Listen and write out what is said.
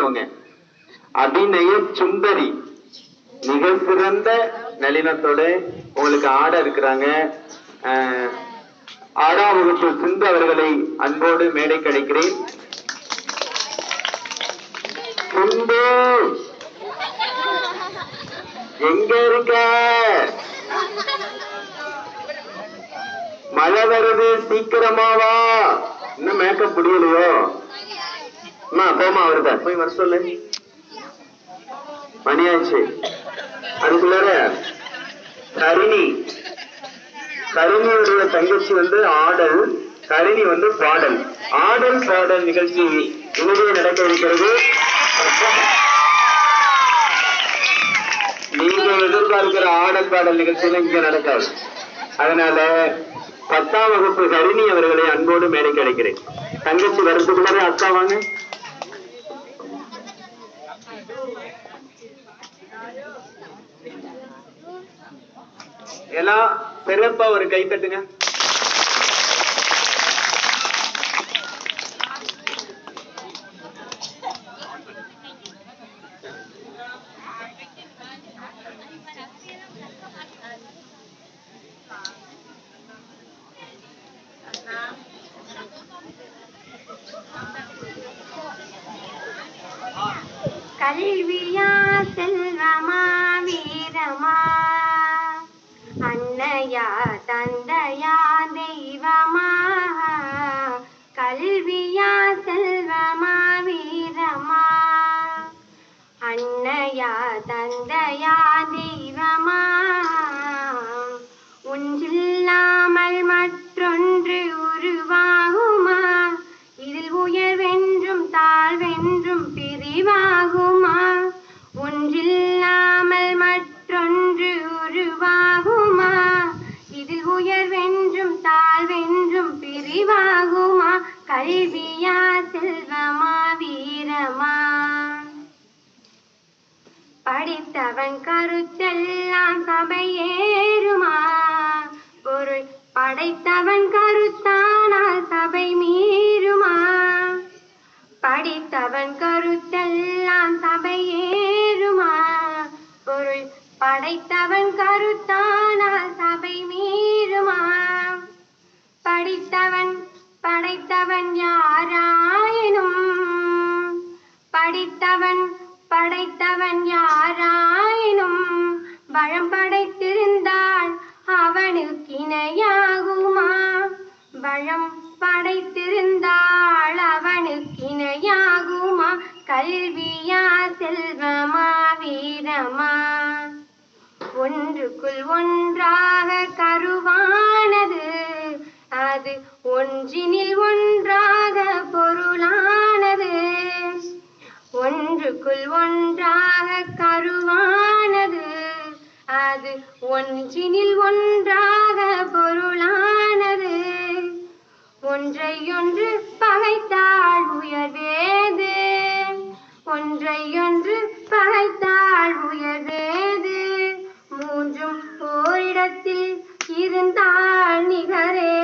தெரிஞ்சவங்க. அபிநய சுந்தரி மிக சிறந்த நளினத்தோடு உங்களுக்கு ஆட இருக்கிறாங்க. ஆறாம் வகுப்பு சிந்து அவர்களை அன்போடு மேடை கிடைக்கிறேன். சிந்து எங்க இருக்க? மழை வருது, சீக்கிரமாவா? இன்னும் மேக்கப் முடியலையோ? போமா வருத போய் வர சொல்லு. மணியாச்சு. அதுக்குள்ளார கருணியுடைய தங்கச்சி ஆடல், கருணி பாடல். ஆடல் பாடல் நிகழ்ச்சி இங்கே நடக்க இருக்கிறது. நீங்க எதிர்பார்க்கிற ஆடல் பாடல் நிகழ்ச்சியில இங்க நடக்காது. அதனால 10ஆம் வகுப்பு கருணி அவர்களை அன்போடு மேடை கிடைக்கிறேன். தங்கச்சி வருஷத்துக்குள்ளார அக்கா வாங்க. எல்லாம் சிறப்பா ஒரு கை தட்டுங்க. கல்வியா செல்வமா வீரமா, அன்னையா தந்தையா தெய்வமா. கல்வியா செல்வமா வீரமா, அன்னையா தந்தையா தெய்வமா. ஒன்றில்லாமல் மற்றொன்று உருவாகுமா? இதில் உயர்வென்றும் தாழ்வென்றும் பிரிவாகுமா? ஒன்றில்லாமல் மற்றொன்று உருவாகுமா? இதில் உயர்வென்றும் தாழ்வென்றும் பிரிவாகுமா? கல்வியா செல்வமா வீரமா. படித்தவன் கருத்தெல்லாம் சபையேறுமா? பொருள் படைத்தவன் கருத்தானால் சபை மீறுமா? படித்தவன் கருத்தெல்லாம் சபையேறுமா? பொருள் படைத்தவன் கருத்தானால் சபை மீறுமா? படைத்தவன் யாராயினும், படைத்தவன் யாராயினும் வளம் படைத்திருந்தால் அவனுக்கு இணையாகுமா? வளம் படைத்திருந்தால் அவனுக்கு இணையாகுமா? கல்வியா செல்வமா வீரமா. ஒன்றுக்குள் ஒன்றாக கருவானது, அது ஒன்றினில் ஒன்றாக பொருளானது. ஒன்றுக்குள் ஒன்றாக கருவானது, அது ஒன்றினில் ஒன்றாக பொருளானது. ஒன்றையொன்று பகைத்தால் உயர்வேது, ஒன்றையொன்று பகைத்தால் உயர்வேது. மூன்றும் ஓரிடத்தில் இருந்தால் நிகரே